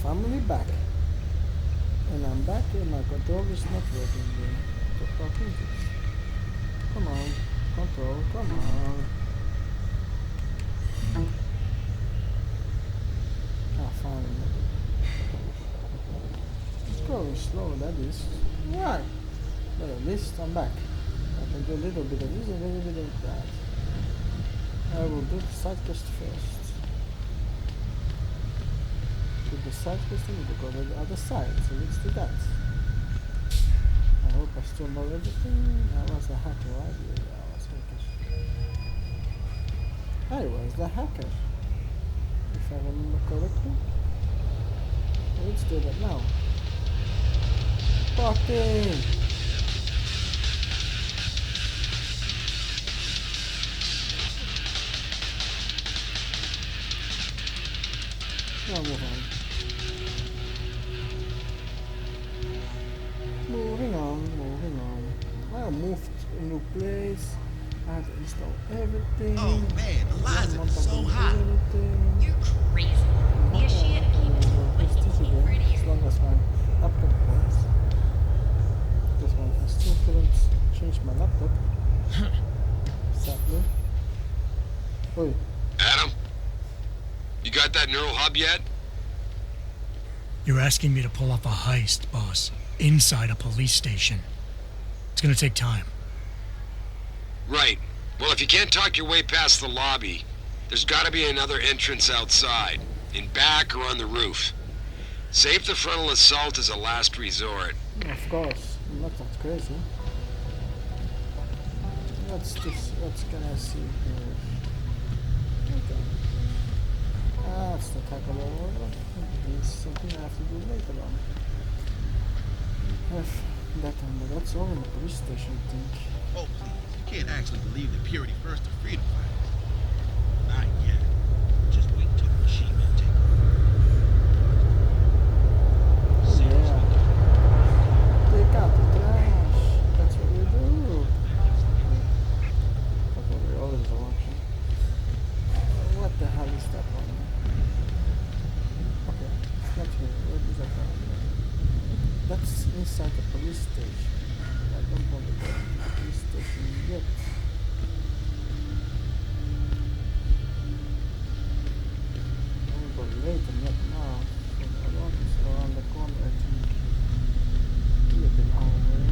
finally back. And I'm back and my control is not working. The fucking this. Come on. Control, come on. Ah, finally. It's going slow, that is. Right. But at least I'm back. I can do a little bit of this and a little bit of that. I will do the side quest first. Do the side quest and we'll go to the other side, so let's do that. I hope I still know everything. I was a hacker, right? Yeah, I was hacker. I was the hacker, if I remember correctly. Let's do that now. Party! Now move on. Moving on. I moved to a new place. I had to install everything. Oh man, Eliza is so hot. You're crazy. Yeah, she had to keep it Again, as long as my laptop works. This one I still couldn't change my laptop. Sadly. Oi. Adam? You got that neural hub yet? You're asking me to pull off a heist, boss, inside a police station. It's gonna take time. Right. Well, if you can't talk your way past the lobby, there's gotta be another entrance outside, in back or on the roof. Save the frontal assault as a last resort. Of course, I'm not that crazy. What's this? What can I see here? Okay. That's the tackle over. It's something I have to do later on. That's all in the police station, I think. Oh please, you can't actually believe that Purity First are freedom fighters. Not yet. Just wait till the machine men take over. Yeah. Take out the trash. That's what we do. That's what we always do, actually. What the hell is that one? Okay, it's not here. Where is that one? That's inside the police station. I don't want to go to the police station yet. I'm going to go later, not now. It's around the corner, I think. Look at our way.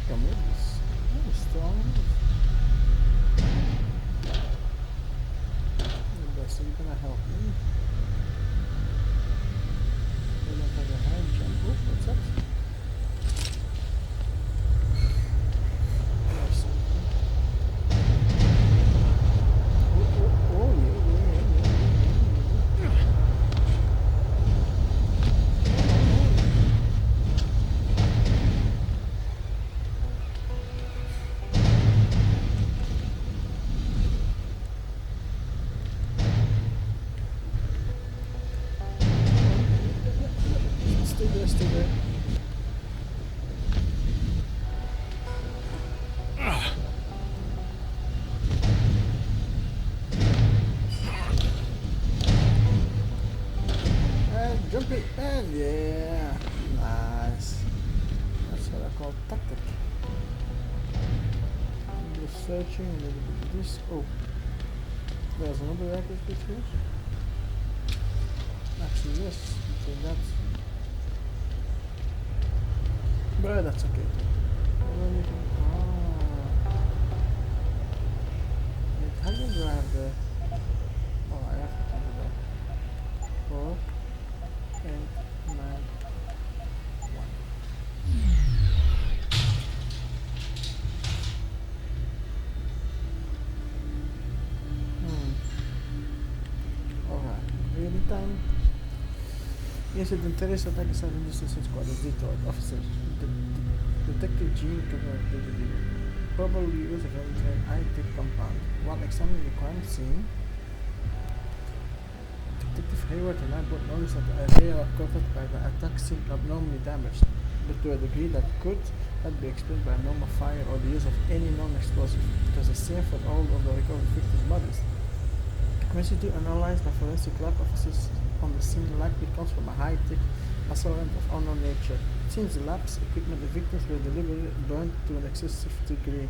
Come with this. Oh, strong. So you're gonna help me? I don't have a hand jump. Oh, what's that? There's something. Oh, yeah. Stay there. And jump it, and yeah, nice. That's what I call tactic. Just searching a little bit of this. Oh, there's another record bit here. Actually, yes, I think that's. But that's okay. How do I have the... Oh, I have to do that. 4 and 9 1. Alright, really time. Yes, the interest attack is an industry squad as detailed officer. Detective Gene probably use a very trained high-tech compound. While examining the crime scene, Detective Hayward and I both noticed that the area covered by the attack seemed abnormally damaged, but to a degree that could Had be explained by normal fire or the use of any non-explosive. It was the same for all of the recovered victims' bodies. Residue analyzed by forensic lab officers on the scene likely comes from a high-tech assailant of unknown nature. It seems the lab's equipment and victims were deliberately burned to an excessive degree.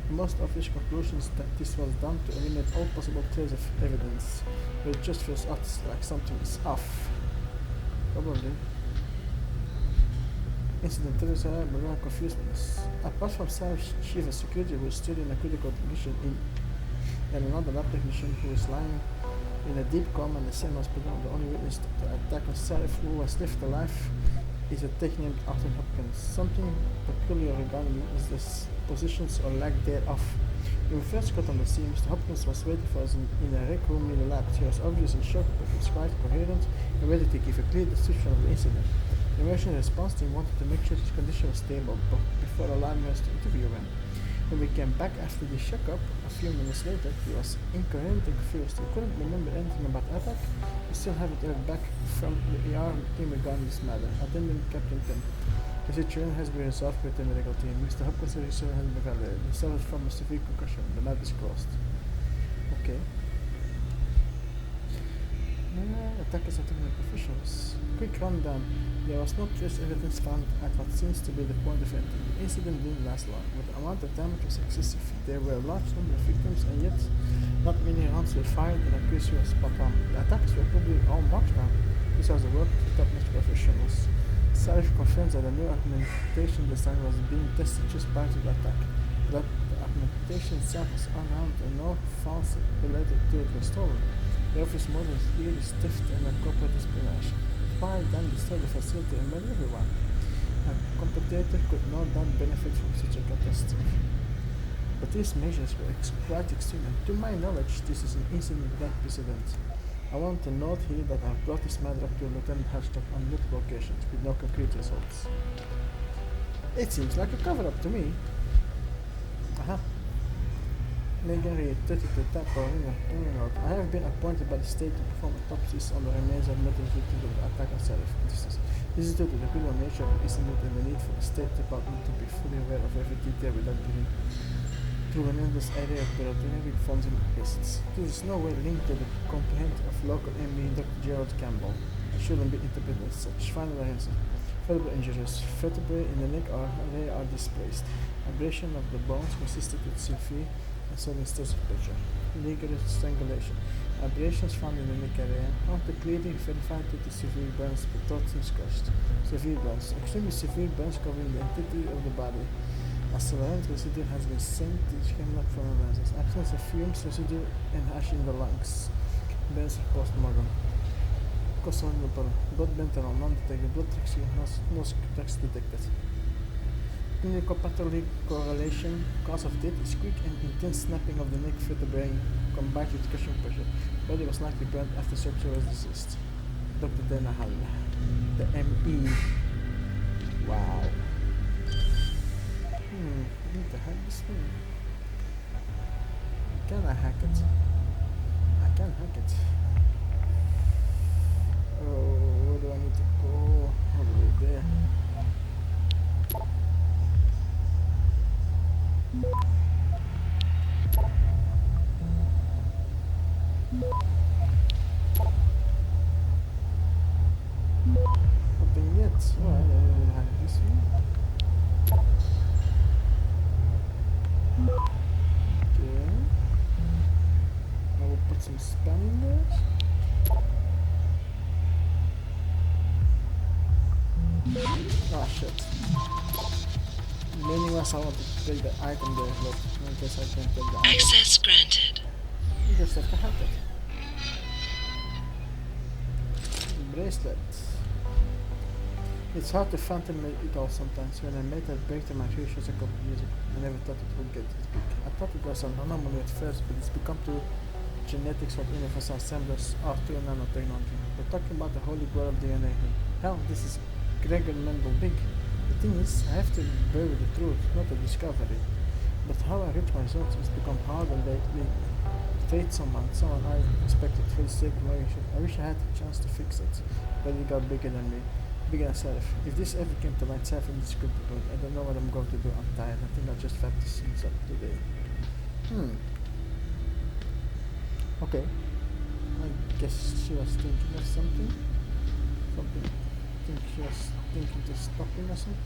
The most obvious conclusion is that this was done to eliminate all possible traces of evidence, but it just feels odd, like something is off. Probably. Incident tells her Mariah confusedness. Apart from Sarah's chief of security who is still in a critical condition and another lab technician who is lying in a deep coma in the same hospital, the only witness to the attack on Sarah who was left alive is a tech named Arthur Hopkins. Something peculiar regarding his positions or lack thereof. When we first got on the scene, Mr. Hopkins was waiting for us in a rec room in the lab. He was obviously in shock, but was quite coherent and ready to give a clear description of the incident. The emergency response team wanted to make sure his condition was stable, but before allowing us to interview him. When we came back after the checkup, a few minutes later, he was incoherent and confused. He couldn't remember anything about the attack. We still haven't heard back from the ER team regarding this matter. Attendant Captain Tim. The situation has been resolved with the medical team. Mr. Hopkins' research has been validated. He suffered from a severe concussion. The lab is closed. Okay. Attackers are technical officials. Quick rundown. There was no trace evidence found at what seems to be the point of entry. The incident didn't last long, but the amount of damage was excessive. There were a large number of victims, and yet not many rounds were fired, and accuracy was spot on. The attackers were probably all marked down. This was the work of the top-notch professionals. Sarif confirms that the new augmentation design was being tested just prior to the attack. That the augmentation itself was unarmed and no files related to it were stolen. The office model is clearly stiffed and a corporate espionage. Why then destroy the facility and murder everyone? A competitor could no doubt benefit from such a catastrophe. But these measures were quite extreme, and to my knowledge, this is an incident without precedent. I want to note here that I have brought this matter up to Lieutenant Hashtag on multiple occasions with no concrete results. It seems like a cover-up to me. Aha. Megan reiterated the tap or turning out. I have been appointed by the state to perform autopsies on the remains of military victims of the attack on Sarif. This is due to the critical nature of the incident and the need for the State Department to be fully aware of every detail without giving through an endless array of bureaucratic forms and requests. This is no way linked to the complaint of local ME Dr. Gerald Campbell. It shouldn't be interpreted as such. Final answer. Vertebral injuries. Vertebrae in the neck are displaced. Abrasion of the bones consisted with severe and sudden stress of pressure. Legal strangulation. Abrasions found in the neck area. After clearly verified to the severe burns, but thought seems crushed. Severe burns. Extremely severe burns covering the entirety of the body. A solvent residue has been sent to Hemlock for analysis. Absence of fumes, residue, and ash in the lungs. Burns of postmortem. Cause of the blood mental, non-detected blood tracks, no tracks detected. Clinical pathologic correlation. Cause of death is quick and intense snapping of the neck vertebrae combined with crushing pressure. Body was likely burned after surgery was deceased. Dr. Dana Hall. The ME. Wow. I need to hack this thing. Can I hack it? I can hack it. Oh, where do I need to go? All the way there. Nothing yet. Alright, I hack this one. Okay. I will put some spam in there. Ah shit. Meaningless, I want to take the item there, but I guess I can't take the item. Access granted. You just have to hack it. Bracelet. It's hard to fathom it all sometimes. When I made that breakthrough my futures a couple of years ago, I never thought it would get this big. I thought it was an anomaly at first, but it's become too genetics of universal assemblers after nanotechnology. We're talking about the holy grail of DNA here. Hell, this is Gregor Mendel big. The thing is, I have to bury the truth, not the discovery. But how I reach my results has become harder lately. Fate someone I respected for the sake of my issue. I wish I had the chance to fix it, but it got bigger than me. Begin self. If this ever came to myself in this good, I don't know what I'm going to do. I'm tired. I think I'll just wrap these things up today. Okay. I guess she was thinking of something. Something. I think she was thinking to stopping or something.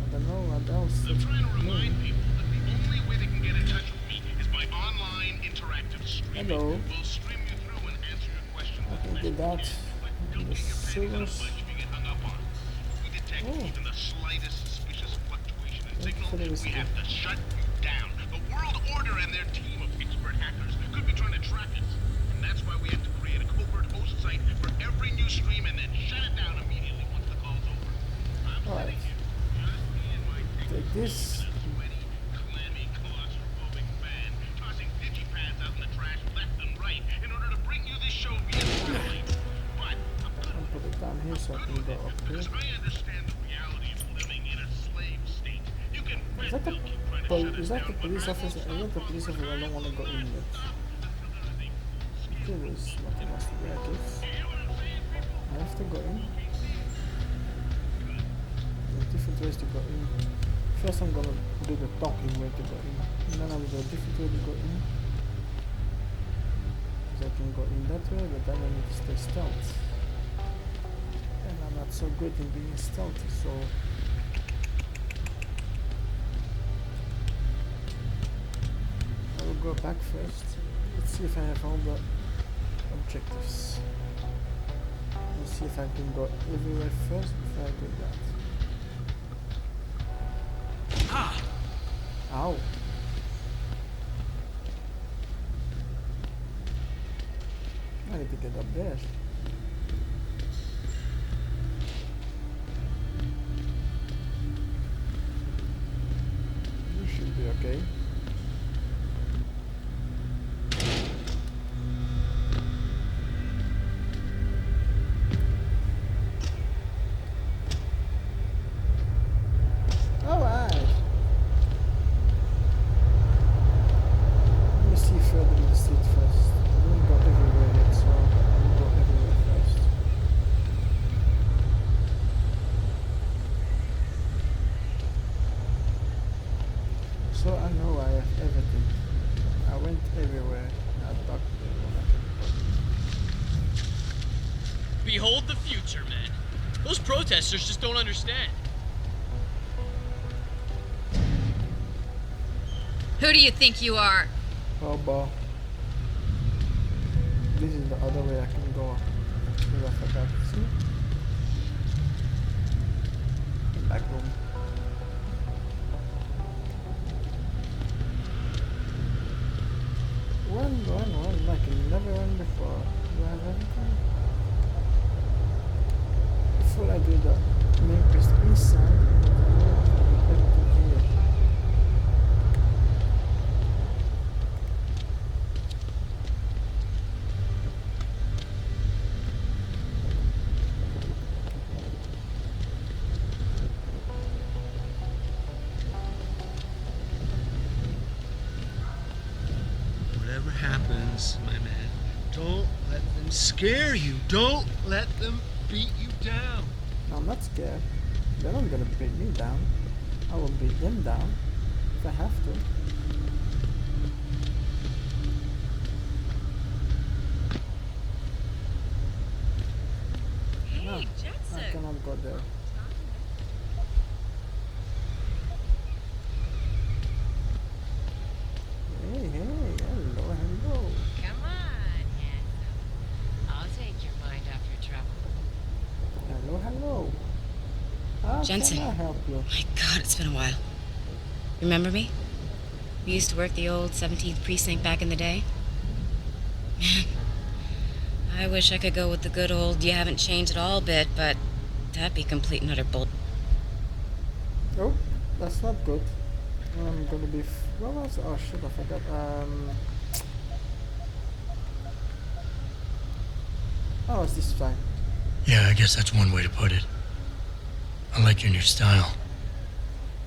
I don't know what else. I'm trying to remind people that the only way they can get in touch with me is by online interactive streaming. Hello. We'll stream you through and answer your questions. I can do that. Don't The get your panties in a sewers. bunch if you get hung up on. If we detect even the slightest suspicious fluctuation in signal, we have to shut you down. The World Order and their team of expert hackers could be trying to track us. And that's why we have to create a covert host site for every new stream and then shut it down immediately once the call's over. I'm Alright. sitting here, just me and my Take this. sweaty, clammy, claustrophobic fan, tossing digipads out in the trash left and right in order to bring you this show via satellite. But I'm good I'll put it down here so I can go up here. because I understand the reality of living in a slave state. You can Is that the is that the police officer? I think the police officer I don't want to go in yet. There is nothing else to wear, I guess. I have to go in. There's different ways to go in. First I'm gonna do the talking way to go in. And then I'll do a different way to go in. So I can go in that way, but then I need to stay stealth. And I'm not so good in being stealthy, so I will go back first. Let's see if I have all the objectives. Let's see if I can go everywhere first before I do that. Ah! Ow! I need to get up there. You should be okay. Alright. Let me see further in the street first. I didn't go everywhere yet, so I'll go everywhere first. So I know I have everything. I went everywhere. I talked to everyone I can. Behold the future, man. Those protesters just don't understand. Who do you think you are? Oh, boy. This is the other way I can go. Maybe I forgot. See? Back room. Run, like you never run before. Do I have everything? Before I do the main quest inside, I have everything here. Whatever happens, my man, don't let them scare you. Don't let them beat you down. I'm not scared. They're not gonna beat me down. I will beat them down if I have to. No, Hey, I Jetson. cannot go there. Hey, hello. Come on, handsome. I'll take your mind off your trouble. Hello. How Jensen. can I help you? My God, it's been a while. Remember me? We used to work the old 17th precinct back in the day. Man, I wish I could go with the good old you haven't changed at all bit, but that'd be complete and utter bull. Oh, that's not good. I'm gonna be. What was? Oh shit! I forgot. Oh, it's this fine. Yeah, I guess that's one way to put it. I like your new style.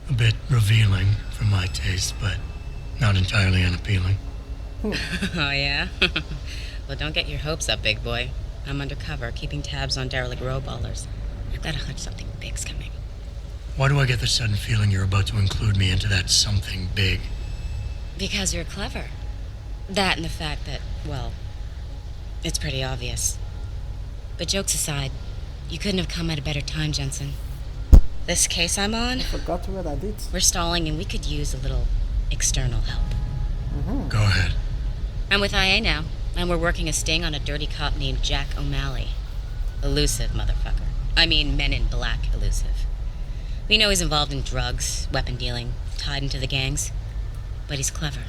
A bit revealing for my taste, but not entirely unappealing. Oh, yeah? Well, don't get your hopes up, big boy. I'm undercover, keeping tabs on derelict road ballers. I've got a hunch something big's coming. Why do I get the sudden feeling you're about to include me into that something big? Because you're clever. That and the fact that, well, it's pretty obvious. But jokes aside, you couldn't have come at a better time, Jensen. This case I'm on, I forgot what I did. we're stalling and we could use a little external help. Go ahead. I'm with IA now, and we're working a sting on a dirty cop named Jack O'Malley. Elusive motherfucker. I mean, Men in Black elusive. We know he's involved in drugs, weapon dealing, tied into the gangs. But he's clever,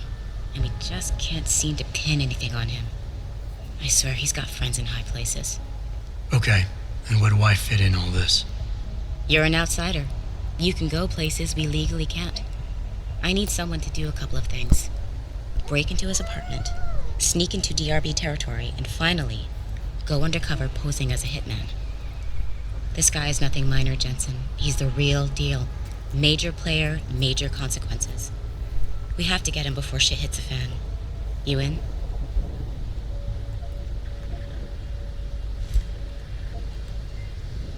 and we just can't seem to pin anything on him. I swear he's got friends in high places. Okay, and where do I fit in all this? You're an outsider. You can go places we legally can't. I need someone to do a couple of things. Break into his apartment, sneak into DRB territory, and finally, go undercover posing as a hitman. This guy is nothing minor, Jensen. He's the real deal. Major player, major consequences. We have to get him before shit hits the fan. You in?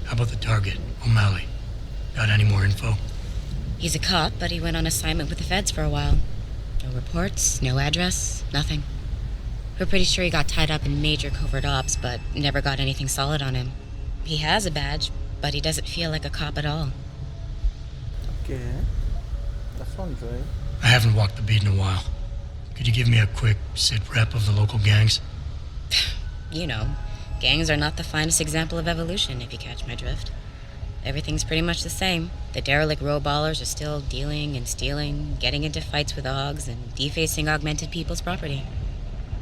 How about the target, O'Malley? Got any more info? He's a cop, but he went on assignment with the feds for a while. No reports, no address, nothing. We're pretty sure he got tied up in major covert ops, but never got anything solid on him. He has a badge, but he doesn't feel like a cop at all. Okay. That sounds right. I haven't walked the beat in a while. Could you give me a quick sit rep of the local gangs? You know, gangs are not the finest example of evolution, if you catch my drift. Everything's pretty much the same. The derelict row ballers are still dealing and stealing, getting into fights with hogs, and defacing augmented people's property.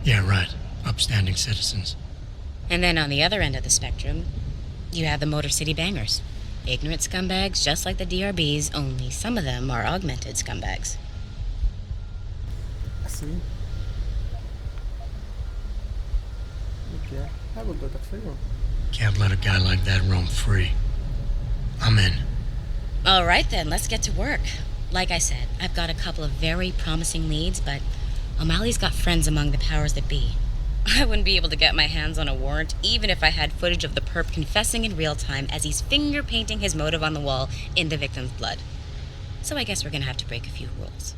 Yeah, right. Upstanding citizens. And then on the other end of the spectrum, you have the Motor City Bangers. Ignorant scumbags just like the DRBs, only some of them are augmented scumbags. I see. Okay, I will do that for you. Can't let a guy like that roam free. I'm in. All right then, let's get to work. Like I said, I've got a couple of very promising leads, but O'Malley's got friends among the powers that be. I wouldn't be able to get my hands on a warrant, even if I had footage of the perp confessing in real time as he's finger painting his motive on the wall in the victim's blood. So I guess we're gonna have to break a few rules.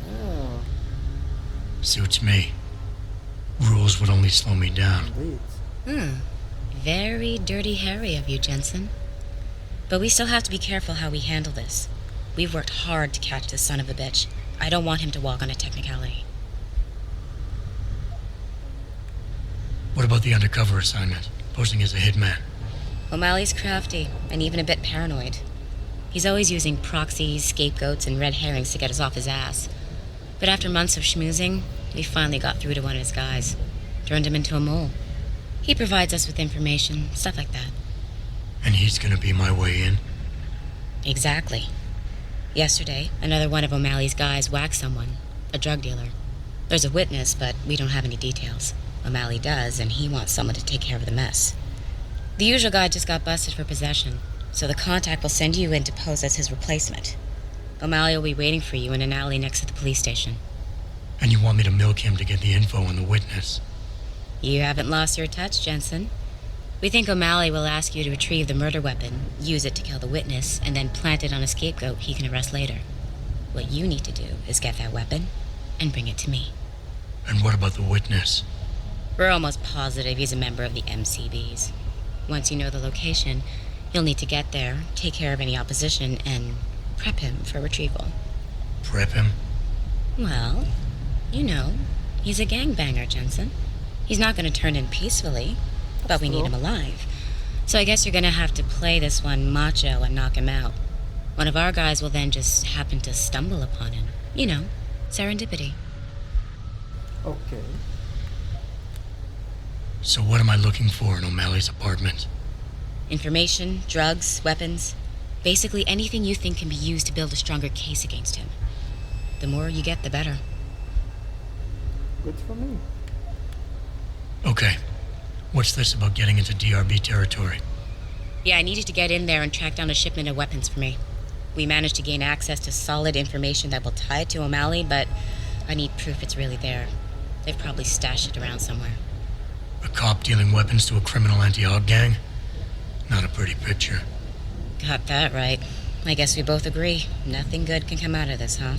Oh, Suits me. Rules would only slow me down. indeed. Very dirty Harry of you, Jensen. But we still have to be careful how we handle this. We've worked hard to catch this son of a bitch. I don't want him to walk on a technicality. What about the undercover assignment? Posing as a hitman? O'Malley's crafty and even a bit paranoid. He's always using proxies, scapegoats, and red herrings to get us off his ass. But after months of schmoozing, we finally got through to one of his guys. Turned him into a mole. He provides us with information, stuff like that. And he's gonna be my way in? Exactly. Yesterday, another one of O'Malley's guys whacked someone, a drug dealer. There's a witness, but we don't have any details. O'Malley does, and he wants someone to take care of the mess. The usual guy just got busted for possession, so the contact will send you in to pose as his replacement. O'Malley will be waiting for you in an alley next to the police station. And you want me to milk him to get the info on the witness? You haven't lost your touch, Jensen. We think O'Malley will ask you to retrieve the murder weapon, use it to kill the witness, and then plant it on a scapegoat he can arrest later. What you need to do is get that weapon and bring it to me. And what about the witness? We're almost positive he's a member of the MCBs. Once you know the location, you'll need to get there, take care of any opposition, and prep him for retrieval. Prep him? Well, you know, he's a gangbanger, Jensen. He's not going to turn in peacefully, but we need him alive. So I guess you're going to have to play this one macho and knock him out. One of our guys will then just happen to stumble upon him. You know, serendipity. Okay. So what am I looking for in O'Malley's apartment? Information, drugs, weapons. Basically anything you think can be used to build a stronger case against him. The more you get, the better. Good for me. Okay. What's this about getting into DRB territory? Yeah, I need you to get in there and track down a shipment of weapons for me. We managed to gain access to solid information that will tie it to O'Malley, but I need proof it's really there. They've probably stashed it around somewhere. A cop dealing weapons to a criminal anti-aug gang? Not a pretty picture. Got that right. I guess we both agree. Nothing good can come out of this, huh?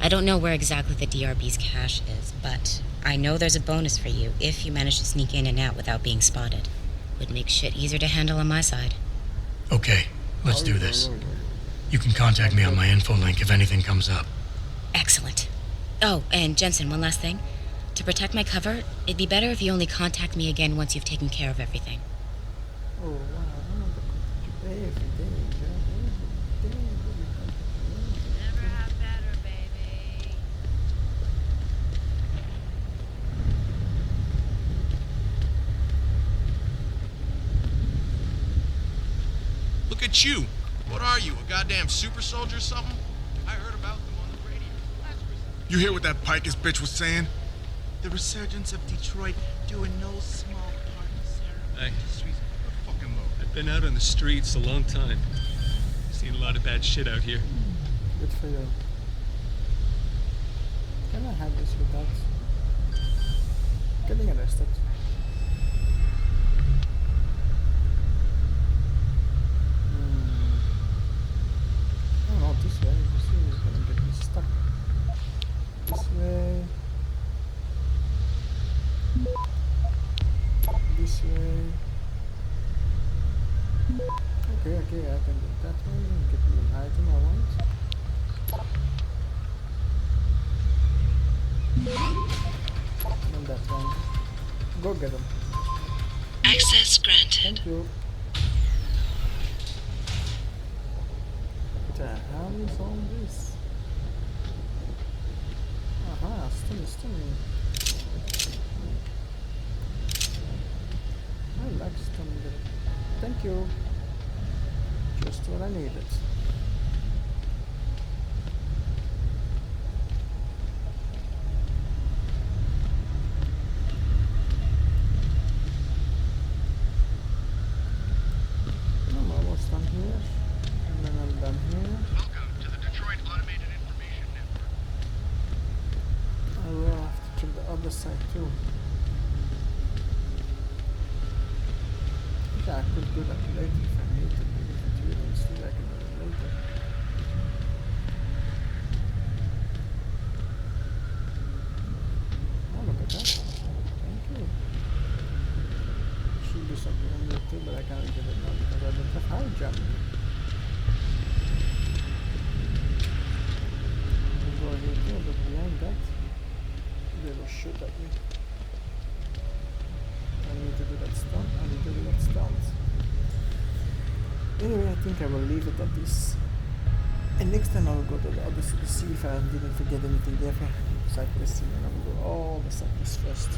I don't know where exactly the DRB's cache is, but I know there's a bonus for you if you manage to sneak in and out without being spotted. Would make shit easier to handle on my side. Okay, let's do this. You can contact me on my info link if anything comes up. Excellent. Oh, and Jensen, one last thing. To protect my cover, it'd be better if you only contact me again once you've taken care of everything. Oh, wow. I want to contact you every day. Never have better, baby. Look at you. What are you, a goddamn super soldier or something? I heard about them on the radio. You hear what that Pikus bitch was saying? The resurgence of Detroit due in no small part in Hey. industries. Fucking low. I've been out on the streets a long time. Seen a lot of bad shit out here. Good for you. Can I have this without getting arrested? Oh no, this way. This way is gonna get me stuck. This way. This way. Okay, I can do that one and get me an item I want. And that one. Go get them. Access granted. Thank you. What the hell is all this? Aha, stunning. I like stunning. Thank you. Just what I needed. I'm almost done here. And then I'm done here. Welcome to the Detroit Automated Information Network. I will have to check the other side too. Yeah, I could do that later if I need to. If it's really interesting, I can do it later. Oh, look at that. Thank you. Should do something on there too, but I can't get it now because I don't have high jump. I'll go here too, but behind that, they will shoot at me. I need to do that stunt. I need to do that stunt. Anyway, I think I will leave it at this. And next time I will go to the other city, see if I didn't forget anything there for cyclisting, and I will do all the cyclists first.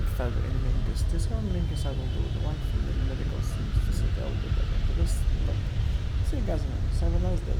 If I will remain this one because I will do the one for the medical facility. I will do that after this. But see you guys in a minute. Have a nice day.